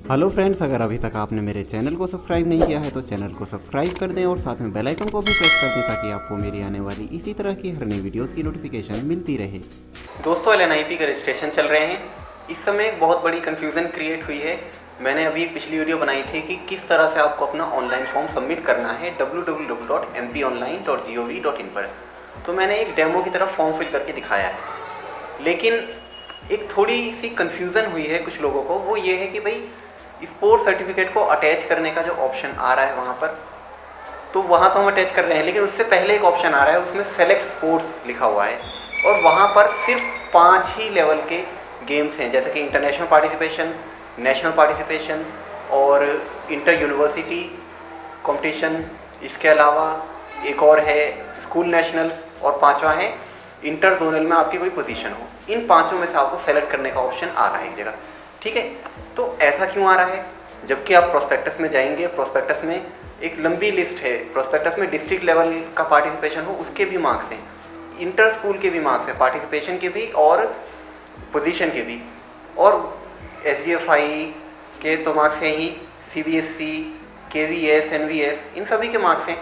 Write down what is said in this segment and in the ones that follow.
Hello friends, अगर अभी तक आपने मेरे चैनल को सब्सक्राइब नहीं किया है तो चैनल को सब्सक्राइब कर दें और साथ में बेल आइकन को भी प्रेस कर दें ताकि आपको मेरी आने वाली इसी तरह की हर नई वीडियोस की नोटिफिकेशन मिलती रहे। दोस्तों, LNIP का रजिस्ट्रेशन चल रहे हैं। इस समय एक बहुत बड़ी कन्फ्यूज़न क्रिएट हुई है। मैंने अभी एक पिछली वीडियो बनाई थी कि किस तरह से आपको अपना ऑनलाइन फॉर्म सबमिट करना है www.mponline.gov.in पर। तो मैंने एक डेमो की तरफ फॉर्म फिल करके दिखाया है, लेकिन एक थोड़ी सी कन्फ्यूज़न हुई है कुछ लोगों को। वो ये है कि भाई स्पोर्ट्स सर्टिफिकेट को अटैच करने का जो ऑप्शन आ रहा है वहाँ पर, तो वहाँ तो हम अटैच कर रहे हैं, लेकिन उससे पहले एक ऑप्शन आ रहा है, उसमें सेलेक्ट स्पोर्ट्स लिखा हुआ है और वहाँ पर सिर्फ 5 ही लेवल के गेम्स हैं, जैसे कि इंटरनेशनल पार्टिसिपेशन, नेशनल पार्टिसिपेशन और इंटर यूनिवर्सिटी कंपटीशन। इसके अलावा एक और है स्कूल नेशनल्स और 5वां है इंटर जोनल में आपकी कोई पोजीशन हो। इन 5 में से आपको सेलेक्ट करने का ऑप्शन आ रहा है एक जगह, ठीक है। तो ऐसा क्यों आ रहा है, जबकि आप प्रोस्पेक्टस में जाएंगे, प्रोस्पेक्टस में एक लंबी लिस्ट है। प्रोस्पेक्टस में डिस्ट्रिक्ट लेवल का पार्टिसिपेशन हो उसके भी मार्क्स हैं, इंटर स्कूल के भी मार्क्स हैं, पार्टिसिपेशन के भी और पोजीशन के भी, और SGFI के तो मार्क्स हैं ही, CBSE, KVS, NVS, इन सभी के मार्क्स हैं।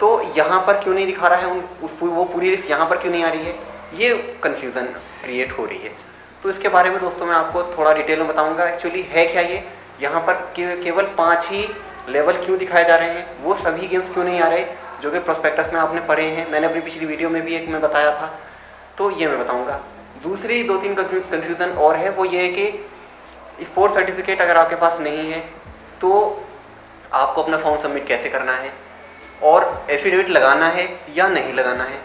तो यहाँ पर क्यों नहीं दिखा रहा है वो पूरी लिस्ट यहाँ पर क्यों नहीं आ रही है, ये कन्फ्यूज़न क्रिएट हो रही है। तो इसके बारे में दोस्तों मैं आपको थोड़ा डिटेल में बताऊंगा एक्चुअली है क्या ये। यहाँ पर केवल 5 ही लेवल क्यों दिखाए जा रहे हैं, वो सभी गेम्स क्यों नहीं आ रहे जो कि प्रोस्पेक्टस में आपने पढ़े हैं। मैंने अपनी पिछली वीडियो में भी एक में बताया था, तो ये मैं बताऊंगा। दूसरी 2-3 कन्फ्यूज़न और है, वो ये है कि स्पोर्ट्स सर्टिफिकेट अगर आपके पास नहीं है तो आपको अपना फॉर्म सबमिट कैसे करना है, और एफिडेविट लगाना है या नहीं लगाना है,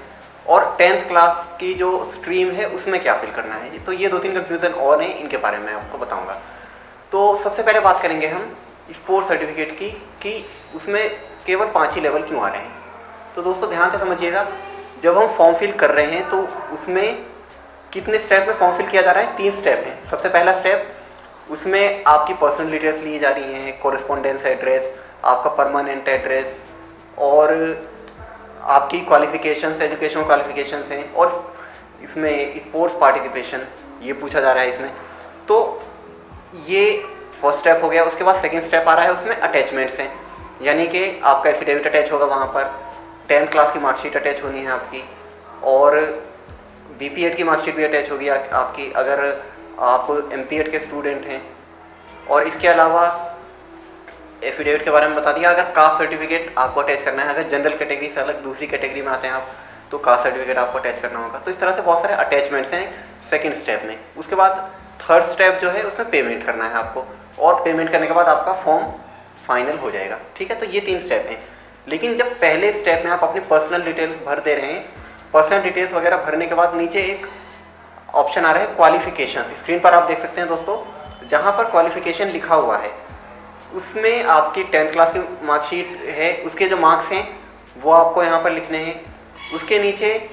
और 10th क्लास की जो स्ट्रीम है उसमें क्या फिल करना है। तो ये 2-3 कन्फ्यूज़न और हैं, इनके बारे में आपको बताऊंगा। तो सबसे पहले बात करेंगे हम स्पोर्ट्स सर्टिफिकेट की कि उसमें केवल 5 ही लेवल क्यों आ रहे हैं। तो दोस्तों ध्यान से समझिएगा, जब हम फॉर्म फिल कर रहे हैं तो उसमें कितने स्टेप में फॉर्म फिल किया जा रहा है, 3 स्टेप हैं। सबसे पहला स्टेप, उसमें आपकी पर्सनल डिटेल्स ली जा रही हैं, कॉरेस्पॉन्डेंस एड्रेस, आपका परमानेंट एड्रेस और आपकी क्वालिफिकेशंस, एजुकेशनल क्वालिफिकेशंस हैं, और इसमें स्पोर्ट्स पार्टिसिपेशन ये पूछा जा रहा है इसमें। तो ये फर्स्ट स्टेप हो गया। उसके बाद सेकंड स्टेप आ रहा है, उसमें अटैचमेंट्स हैं, यानी कि आपका एफिडेविट अटैच होगा वहाँ पर, 10th क्लास की मार्कशीट अटैच होनी है आपकी, और BPED की मार्कशीट भी अटैच होगी आपकी अगर आप MPED के स्टूडेंट हैं। और इसके अलावा एफिडेविट के बारे में बता दिया, अगर कास्ट सर्टिफिकेट आपको अटैच करना है, अगर जनरल कैटेगरी से अलग दूसरी कैटेगरी में आते हैं आप तो कास्ट सर्टिफिकेट आपको अटैच करना होगा। तो इस तरह से बहुत सारे अटैचमेंट्स हैं सेकंड स्टेप में। उसके बाद थर्ड स्टेप जो है उसमें पेमेंट करना है आपको, और पेमेंट करने के बाद आपका फॉर्म फाइनल हो जाएगा, ठीक है। तो ये 3 स्टेप हैं। लेकिन जब पहले स्टेप में आप अपनी पर्सनल डिटेल्स भर दे रहे हैं, पर्सनल डिटेल्स वगैरह भरने के बाद नीचे एक ऑप्शन आ रहा है क्वालिफिकेशन। स्क्रीन पर आप देख सकते हैं दोस्तों, जहाँ पर क्वालिफिकेशन लिखा हुआ है उसमें आपकी 10th क्लास की मार्कशीट है, उसके जो मार्क्स हैं वो आपको यहाँ पर लिखने हैं। उसके नीचे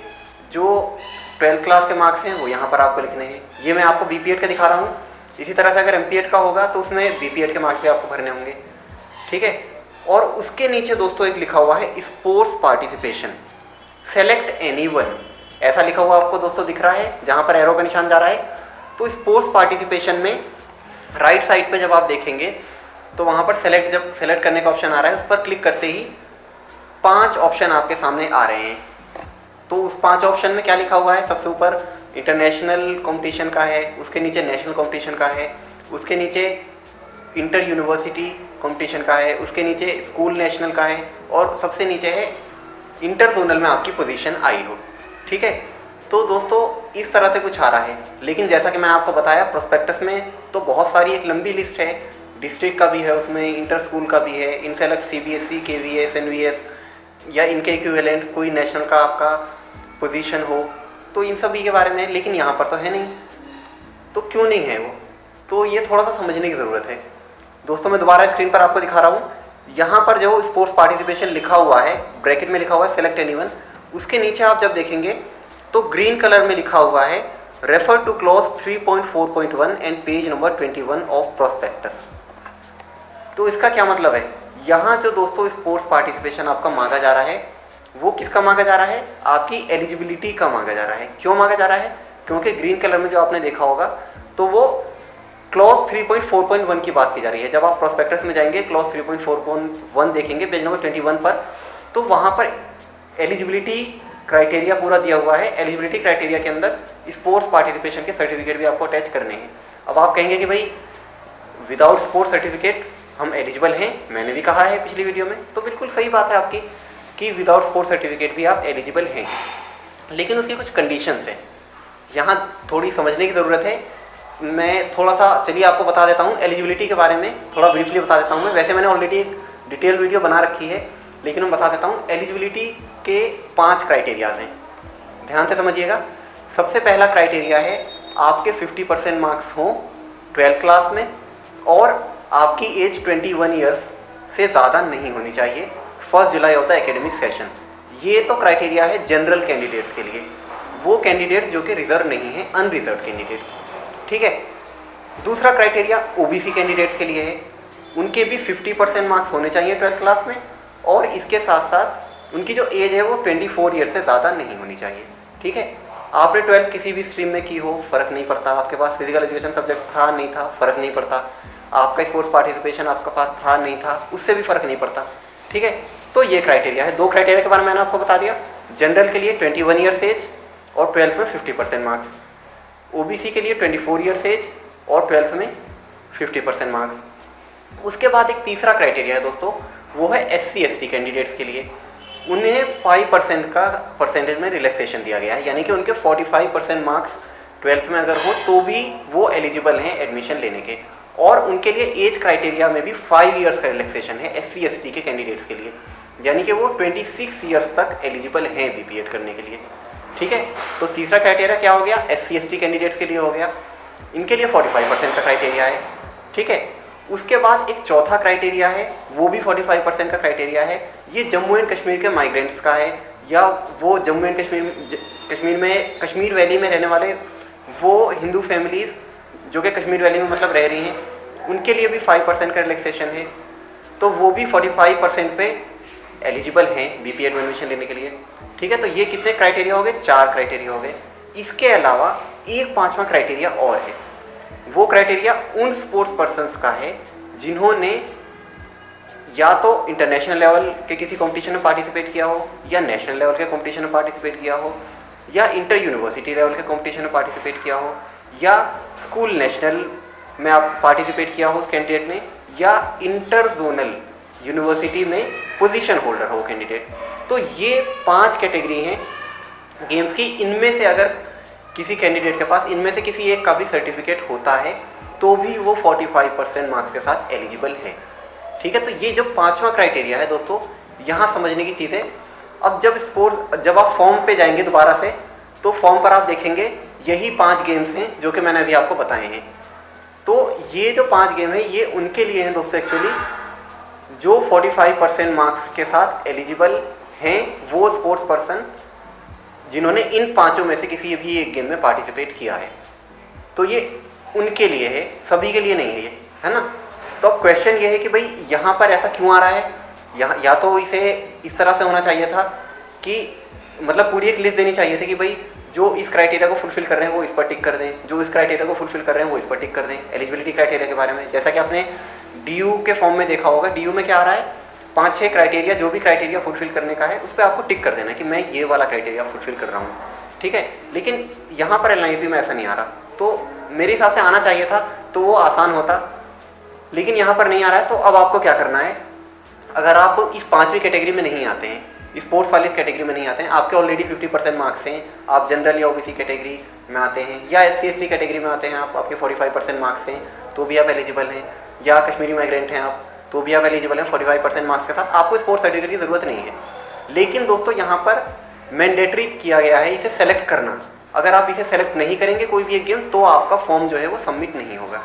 जो 12th क्लास के मार्क्स हैं वो यहाँ पर आपको लिखने हैं। ये मैं आपको BPED का दिखा रहा हूँ। इसी तरह से अगर MPED का होगा तो उसमें BPED के मार्क्स भी आपको भरने होंगे, ठीक है। और उसके नीचे दोस्तों एक लिखा हुआ है स्पोर्ट्स पार्टिसिपेशन, सेलेक्ट एनीवन, ऐसा लिखा हुआ आपको दोस्तों दिख रहा है जहाँ पर एरो का निशान जा रहा है। तो स्पोर्ट्स पार्टिसिपेशन में राइट साइड पर जब आप देखेंगे तो वहाँ पर जब सेलेक्ट करने का ऑप्शन आ रहा है, उस पर क्लिक करते ही 5 ऑप्शन आपके सामने आ रहे हैं। तो उस 5 ऑप्शन में क्या लिखा हुआ है, सबसे ऊपर इंटरनेशनल कंपटीशन का है, उसके नीचे नेशनल कंपटीशन का है, उसके नीचे इंटर यूनिवर्सिटी कंपटीशन का है, उसके नीचे स्कूल नेशनल का है, और सबसे नीचे है इंटर जोनल में आपकी पोजीशन आई हो, ठीक है। तो दोस्तों इस तरह से कुछ आ रहा है। लेकिन जैसा कि मैंने आपको बताया, प्रोस्पेक्टस में तो बहुत सारी एक लंबी लिस्ट है, डिस्ट्रिक्ट का भी है, उसमें इंटर स्कूल का भी है, इनसे अलग CBSE, KVS, NVS या इनके इक्विवेलेंट कोई नेशनल का आपका पोजीशन हो, तो इन सभी के बारे में। लेकिन यहाँ पर तो है नहीं, तो क्यों नहीं है वो, तो ये थोड़ा सा समझने की ज़रूरत है दोस्तों। मैं दोबारा स्क्रीन पर आपको दिखा रहा हूँ, यहाँ पर जो स्पोर्ट्स पार्टिसिपेशन लिखा हुआ है, ब्रैकेट में लिखा हुआ है सेलेक्ट एनीवन, उसके नीचे आप जब देखेंगे तो ग्रीन कलर में लिखा हुआ है refer two clause 3.4.1 and page number 21 of prospectus. तो इसका क्या मतलब है, यहाँ जो दोस्तों स्पोर्ट्स पार्टिसिपेशन आपका मांगा जा रहा है वो किसका मांगा जा रहा है, आपकी एलिजिबिलिटी का मांगा जा रहा है। क्यों मांगा जा रहा है, क्योंकि ग्रीन कलर में जो आपने देखा होगा तो वो क्लॉज 3.4.1 की बात की जा रही है। जब आप प्रोस्पेक्टस में जाएंगे क्लॉज 3.4.1 देखेंगे पेज नंबर 21 पर, तो वहाँ पर एलिजिबिलिटी क्राइटेरिया पूरा दिया हुआ है। एलिजिबिलिटी क्राइटेरिया के अंदर स्पोर्ट्स पार्टिसिपेशन के सर्टिफिकेट भी आपको अटैच करने हैं। अब आप कहेंगे कि भाई विदाउट स्पोर्ट्स सर्टिफिकेट हम एलिजिबल हैं, मैंने भी कहा है पिछली वीडियो में, तो बिल्कुल सही बात है आपकी कि विदाउट स्पोर्ट्स सर्टिफिकेट भी आप एलिजिबल हैं, लेकिन उसकी कुछ कंडीशंस हैं, यहाँ थोड़ी समझने की ज़रूरत है। मैं थोड़ा सा चलिए आपको बता देता हूँ एलिजिबिलिटी के बारे में, थोड़ा ब्रीफली बता देता हूँ मैं। वैसे मैंने ऑलरेडी एक डिटेल वीडियो बना रखी है, लेकिन मैं बता देता हूँ। एलिजिबिलिटी के 5 क्राइटेरियाज हैं, ध्यान से समझिएगा। सबसे पहला क्राइटेरिया है आपके 50% मार्क्स हों 12th क्लास में, और आपकी एज 21 ईयर्स से ज़्यादा नहीं होनी चाहिए 1 July of the academic session. ये तो क्राइटेरिया है जनरल कैंडिडेट्स के लिए, वो कैंडिडेट जो कि रिजर्व नहीं है, अनरिजर्व कैंडिडेट्स, ठीक है। दूसरा क्राइटेरिया ओबीसी कैंडिडेट्स के लिए है, उनके भी 50% मार्क्स होने चाहिए 12th क्लास में, और इसके साथ साथ उनकी जो एज है वो 24 ईयर से ज़्यादा नहीं होनी चाहिए, ठीक है। आपने 12th किसी भी स्ट्रीम में की हो फ़र्क नहीं पड़ता, आपके पास फिजिकल एजुकेशन सब्जेक्ट था नहीं था फ़र्क नहीं पड़ता, आपका स्पोर्ट्स पार्टिसिपेशन आपके पास था नहीं था उससे भी फ़र्क नहीं पड़ता, ठीक है। तो ये क्राइटेरिया है। 2 क्राइटेरिया के बारे में मैंने आपको बता दिया। जनरल के लिए 21 ईयर्स एज और 12th में 50% मार्क्स, ओबीसी के लिए 24 ईयर्स एज और 12th में 50% मार्क्स। उसके बाद एक तीसरा क्राइटेरिया है दोस्तों, वो है SC/ST कैंडिडेट्स के लिए। उन्हें 5% का परसेंटेज में रिलैक्सेशन दिया गया है, यानी कि उनके 45% मार्क्स 12th में अगर हो तो भी वो एलिजिबल हैं एडमिशन लेने के, और उनके लिए एज क्राइटेरिया में भी 5 ईयर्स का रिलैक्सेशन है SC/ST के कैंडिडेट्स के लिए, यानी कि वो 26 ईयर्स तक एलिजिबल हैं BPED करने के लिए, ठीक है। तो तीसरा क्राइटेरिया क्या हो गया, SC/ST कैंडिडेट्स के लिए हो गया, इनके लिए 45% का क्राइटेरिया है, ठीक है। उसके बाद एक चौथा क्राइटेरिया है, वो भी 45% का क्राइटेरिया है। ये जम्मू एंड कश्मीर के माइग्रेंट्स का है, या वो जम्मू एंड कश्मीर में कश्मीर वैली में रहने वाले वो हिंदू फैमिलीज़ जो कि कश्मीर वैली में मतलब रह रही हैं, उनके लिए भी 5% का रिलैक्सेशन है, तो वो भी 45% पे एलिजिबल हैं BPED में एडमिशन लेने के लिए, ठीक है। तो ये कितने क्राइटेरिया हो गए, 4 क्राइटेरिया हो गए। इसके अलावा एक 5वां क्राइटेरिया और है, वो क्राइटेरिया उन स्पोर्ट्स पर्सन्स का है जिन्होंने या तो इंटरनेशनल लेवल के किसी कंपटीशन में पार्टिसिपेट किया हो, या नेशनल लेवल के कंपटीशन में पार्टिसिपेट किया हो, या इंटर यूनिवर्सिटी लेवल के कंपटीशन में पार्टिसिपेट किया हो, या स्कूल नेशनल में आप पार्टिसिपेट किया हो उस कैंडिडेट ने, या इंटर जोनल यूनिवर्सिटी में पोजीशन होल्डर हो कैंडिडेट। तो ये 5 कैटेगरी हैं गेम्स की। इनमें से अगर किसी कैंडिडेट के पास इनमें से किसी एक का भी सर्टिफिकेट होता है तो भी वो 45% मार्क्स के साथ एलिजिबल है, ठीक है। तो ये जो 5वां क्राइटेरिया है दोस्तों, यहाँ समझने की चीज़ है। अब जब आप फॉर्म पे जाएंगे दोबारा से, तो फॉर्म पर आप देखेंगे यही 5 गेम्स हैं जो कि मैंने अभी आपको बताए हैं। तो ये जो 5 गेम है ये उनके लिए हैं दोस्तों एक्चुअली, जो 45% मार्क्स के साथ एलिजिबल हैं, वो स्पोर्ट्स पर्सन जिन्होंने इन 5 में से किसी भी एक गेम में पार्टिसिपेट किया है। तो ये उनके लिए है, सभी के लिए नहीं है ये, है ना। तो अब क्वेश्चन ये है कि भाई यहाँ पर ऐसा क्यों आ रहा है, या तो इसे इस तरह से होना चाहिए था कि मतलब पूरी एक लिस्ट देनी चाहिए थी कि भाई जो इस क्राइटेरिया को फुलफिल कर रहे हैं वो इस पर टिक कर दें, जो इस क्राइटेरिया को फुलफिल कर रहे हैं वो इस पर टिक कर दें। एलिजिबिलिटी क्राइटेरिया के बारे में जैसा कि आपने DU के फॉर्म में देखा होगा, DU में क्या आ रहा है, 5-6 क्राइटेरिया, जो भी क्राइटेरिया फुलफिल करने का है उस पर आपको टिक कर देना कि मैं ये वाला क्राइटेरिया फुलफिल कर रहा हूँ, ठीक है। लेकिन यहाँ पर LIP में ऐसा नहीं आ रहा, तो मेरे हिसाब से आना चाहिए था तो वो आसान होता, लेकिन यहाँ पर नहीं आ रहा है। तो अब आपको क्या करना है, अगर आप इस 5वीं कैटेगरी में नहीं आते हैं, स्पोर्ट्स वाली इस कैटेगरी में नहीं आते हैं, आपके ऑलरेडी 50% मार्क्स हैं, आप जनरल या OBC कैटेगरी में आते हैं, या SC/ST कैटेगरी में आते हैं, आपके 45% मार्क्स हैं तो भी आप एलिजिबल हैं, या कश्मीरी माइग्रेंट हैं आप तो भी आप एलिजिबल हैं 45% मार्क्स के साथ, आपको स्पोर्ट्स सर्टिफिकेट की ज़रूरत नहीं है। लेकिन दोस्तों यहाँ पर मैंडेटरी किया गया है इसे सेलेक्ट करना। अगर आप इसे सेलेक्ट नहीं करेंगे कोई भी एक गेम, तो आपका फॉर्म जो है वो सबमिट नहीं होगा।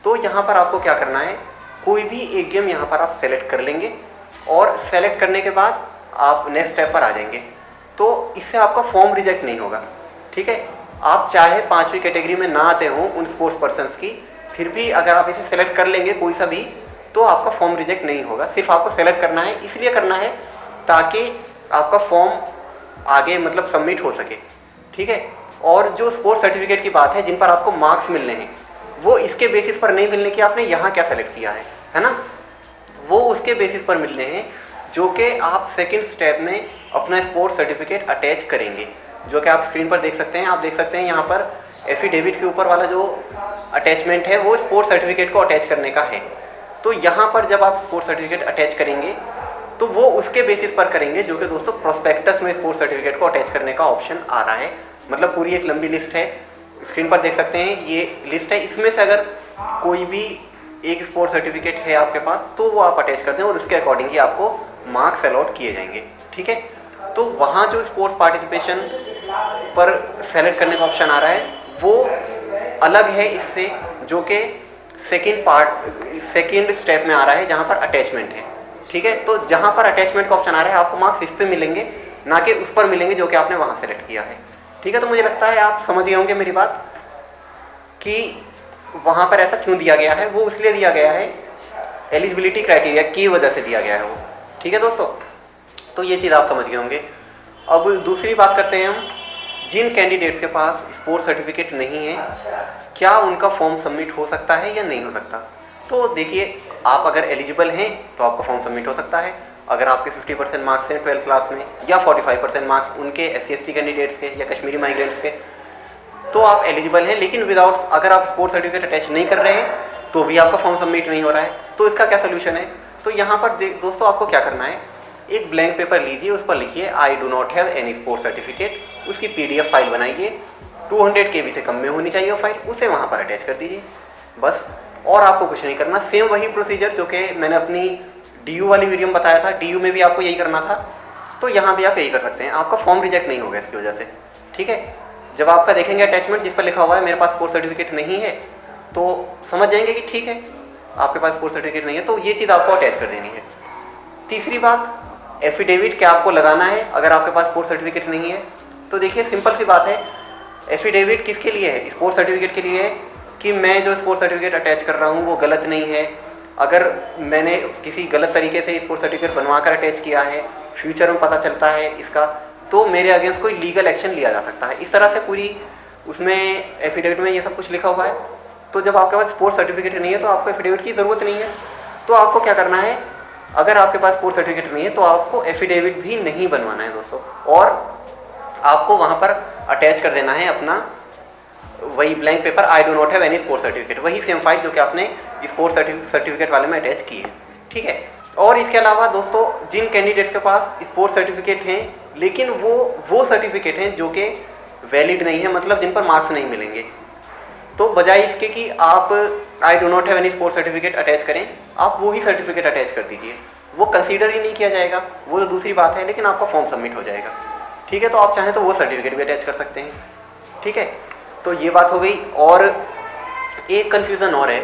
तो यहाँ पर आपको क्या करना है, कोई भी एक गेम यहाँ पर आप सेलेक्ट कर लेंगे, और सेलेक्ट करने के बाद आप नेक्स्ट स्टेप पर आ जाएंगे, तो इससे आपका फॉर्म रिजेक्ट नहीं होगा, ठीक है। आप चाहे 5वीं कैटेगरी में ना आते हो उन स्पोर्ट्स पर्सन्स की, फिर भी अगर आप इसे सेलेक्ट कर लेंगे कोई सा भी, तो आपका फॉर्म रिजेक्ट नहीं होगा। सिर्फ आपको सेलेक्ट करना है, इसलिए करना है ताकि आपका फॉर्म आगे मतलब सबमिट हो सके, ठीक है। और जो स्पोर्ट्स सर्टिफिकेट की बात है, जिन पर आपको मार्क्स मिलने हैं, वो इसके बेसिस पर नहीं मिलने कि आपने यहाँ क्या सेलेक्ट किया है ना, वो उसके बेसिस पर मिलने हैं जो कि आप सेकंड स्टेप में अपना स्पोर्ट्स सर्टिफिकेट अटैच करेंगे, जो कि आप स्क्रीन पर देख सकते हैं। आप देख सकते हैं यहाँ पर एफिडेविट के ऊपर वाला जो अटैचमेंट है वो स्पोर्ट्स सर्टिफिकेट को अटैच करने का है। तो यहाँ पर जब आप स्पोर्ट्स सर्टिफिकेट अटैच करेंगे तो वो उसके बेसिस पर करेंगे जो कि दोस्तों प्रोस्पेक्टस में स्पोर्ट्स सर्टिफिकेट को अटैच करने का ऑप्शन आ रहा है। मतलब पूरी एक लंबी लिस्ट है, स्क्रीन पर देख सकते हैं ये लिस्ट है। इसमें से अगर कोई भी एक स्पोर्ट्स सर्टिफिकेट है आपके पास तो वो आप अटैच कर दें और उसके अकॉर्डिंग ही आपको मार्क्स अलॉट किए जाएंगे, ठीक है। तो वहाँ जो स्पोर्ट्स पार्टिसिपेशन पर सेलेक्ट करने का ऑप्शन आ रहा है वो अलग है इससे, जो कि सेकेंड स्टेप में आ रहा है जहाँ पर अटैचमेंट है, ठीक है। तो जहाँ पर अटैचमेंट का ऑप्शन आ रहा है आपको मार्क्स इस पे मिलेंगे, ना कि उस पर मिलेंगे जो कि आपने वहाँ सेलेक्ट किया है, ठीक है। तो मुझे लगता है आप समझ गए होंगे मेरी बात कि वहाँ पर ऐसा क्यों दिया गया है। वो इसलिए दिया गया है, एलिजिबिलिटी क्राइटेरिया की वजह से दिया गया है वो, ठीक है दोस्तों। तो ये चीज़ आप समझ गए होंगे। अब दूसरी बात करते हैं हम, जिन कैंडिडेट्स के पास स्पोर्ट्स सर्टिफिकेट नहीं है क्या उनका फॉर्म सबमिट हो सकता है या नहीं हो सकता। तो देखिए, आप अगर एलिजिबल हैं तो आपका फॉर्म सबमिट हो सकता है। अगर आपके 50% मार्क्स हैं 12th क्लास में या 45% मार्क्स उनके SC/ST कैंडिडेट्स के या कश्मीरी माइग्रेंट्स के, तो आप एलिजिबल हैं। लेकिन विदाउट, अगर आप स्पोर्ट्स सर्टिफिकेट अटैच नहीं कर रहे हैं तो भी आपका फॉर्म सबमिट नहीं हो रहा है। तो इसका क्या सोल्यूशन है। तो यहाँ पर दोस्तों आपको क्या करना है, एक ब्लैंक पेपर लीजिए, उस पर लिखिए I do not have any sports certificate, उसकी PDF फाइल बनाइए, 200 KB से कम में होनी चाहिए वो फाइल, उसे वहाँ पर अटैच कर दीजिए बस। और आपको कुछ नहीं करना। सेम वही प्रोसीजर जो कि मैंने अपनी DU वाली वीडियो में बताया था, DU में भी आपको यही करना था, तो यहाँ भी आप यही कर सकते हैं। आपका फॉर्म रिजेक्ट नहीं होगा इसकी वजह से, ठीक है। जब आपका देखेंगे अटैचमेंट जिस पर लिखा हुआ है मेरे पास स्पोर्ट्स सर्टिफिकेट नहीं है, तो समझ जाएंगे कि ठीक है आपके पास स्पोर्ट्स सर्टिफिकेट नहीं है, तो ये चीज़ आपको अटैच कर देनी है। तीसरी बात, एफिडेविट क्या आपको लगाना है अगर आपके पास स्पोर्ट्स सर्टिफिकेट नहीं है। तो देखिए सिंपल सी बात है, एफिडेविट किसके लिए है, स्पोर्ट्स सर्टिफिकेट के लिए है कि मैं जो स्पोर्ट्स सर्टिफिकेट अटैच कर रहा हूँ वो गलत नहीं है। अगर मैंने किसी गलत तरीके से स्पोर्ट्स सर्टिफिकेट बनवा कर अटैच किया है, फ्यूचर में पता चलता है इसका, तो मेरे अगेंस्ट कोई लीगल एक्शन लिया जा सकता है। इस तरह से पूरी उसमें एफिडेविट में ये सब कुछ लिखा हुआ है। तो जब आपके पास स्पोर्ट्स सर्टिफिकेट नहीं है तो आपको एफिडेविट की ज़रूरत नहीं है। तो आपको क्या करना है, अगर आपके पास स्पोर्ट्स सर्टिफिकेट नहीं है तो आपको एफिडेविट भी नहीं बनवाना है दोस्तों, और आपको वहाँ पर अटैच कर देना है अपना वही blank paper I do not have any sports certificate, वही सेम फाइल जो कि आपने स्पोर्ट्स सर्टिफिकेट वाले में अटैच की है, ठीक है। और इसके अलावा दोस्तों जिन कैंडिडेट्स के पास स्पोर्ट्स सर्टिफिकेट हैं लेकिन वो सर्टिफिकेट हैं जो कि वैलिड नहीं है, मतलब जिन पर मार्क्स नहीं मिलेंगे, तो बजाय इसके कि आप I do not have any sports certificate attach करें, आप वो ही सर्टिफिकेट अटैच कर दीजिए। वो कंसीडर ही नहीं किया जाएगा, वो तो दूसरी बात है, लेकिन आपका फॉर्म सबमिट हो जाएगा, ठीक है। तो आप चाहें तो वो सर्टिफिकेट भी अटैच कर सकते हैं, ठीक है। तो ये बात हो गई। और एक कन्फ्यूज़न और है,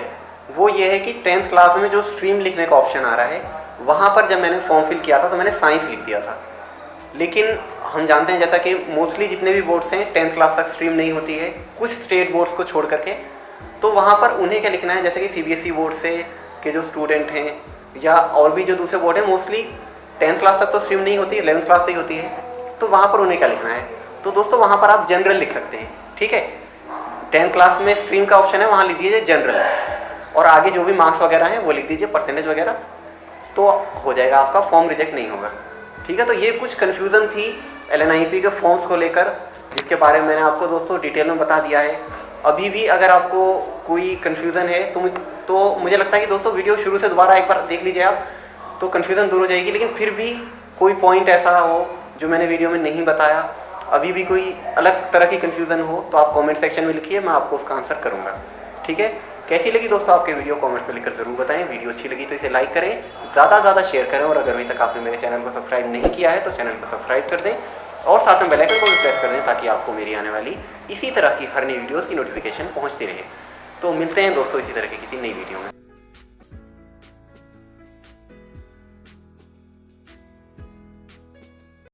वो ये है कि 10th क्लास में जो स्ट्रीम लिखने का ऑप्शन आ रहा है, वहाँ पर जब मैंने फॉर्म फिल किया था तो मैंने साइंस लिख दिया था। लेकिन हम जानते हैं जैसा कि मोस्टली जितने भी बोर्ड्स हैं 10th क्लास तक स्ट्रीम नहीं होती है, कुछ स्टेट बोर्ड्स को छोड़ करके। तो वहाँ पर उन्हें क्या लिखना है, जैसे कि CBSE बोर्ड से के जो स्टूडेंट हैं या और भी जो दूसरे बोर्ड हैं, मोस्टली 10th क्लास तक तो स्ट्रीम नहीं होती, 11th क्लास से ही होती है। तो वहाँ पर उन्हें क्या लिखना है, तो दोस्तों वहाँ पर आप जनरल लिख सकते हैं, ठीक है। 10th क्लास में स्ट्रीम का ऑप्शन है, वहाँ लिख दीजिए जनरल, और आगे जो भी मार्क्स वगैरह हैं वो लिख दीजिए, परसेंटेज वगैरह, तो हो जाएगा, आपका फॉर्म रिजेक्ट नहीं होगा, ठीक है। तो ये कुछ कन्फ्यूज़न थी LNIP के फॉर्म्स को लेकर, जिसके बारे में मैंने आपको दोस्तों डिटेल में बता दिया है। अभी भी अगर आपको कोई कन्फ्यूज़न है तो मुझे लगता है कि दोस्तों वीडियो शुरू से दोबारा एक बार देख लीजिए आप, तो कन्फ्यूज़न दूर हो जाएगी। लेकिन फिर भी कोई पॉइंट ऐसा हो जो मैंने वीडियो में नहीं बताया, अभी भी कोई अलग तरह की कन्फ्यूज़न हो, तो आप कमेंट सेक्शन में लिखिए, मैं आपको उसका आंसर करूँगा, ठीक है। कैसी लगी दोस्तों आपके वीडियो, कमेंट्स में लिखकर ज़रूर बताएं। वीडियो अच्छी लगी तो इसे लाइक करें, ज़्यादा से ज़्यादा शेयर करें, और अगर अभी तक आपने मेरे चैनल को सब्सक्राइब नहीं किया है तो चैनल को सब्सक्राइब कर दें और साथ में बेल आइकन को भी प्रेस कर दें, ताकि आपको मेरी आने वाली इसी तरह की हर नई वीडियोज़ की नोटिफिकेशन पहुँचती रहे। तो मिलते हैं दोस्तों इसी तरह की किसी नई वीडियो में।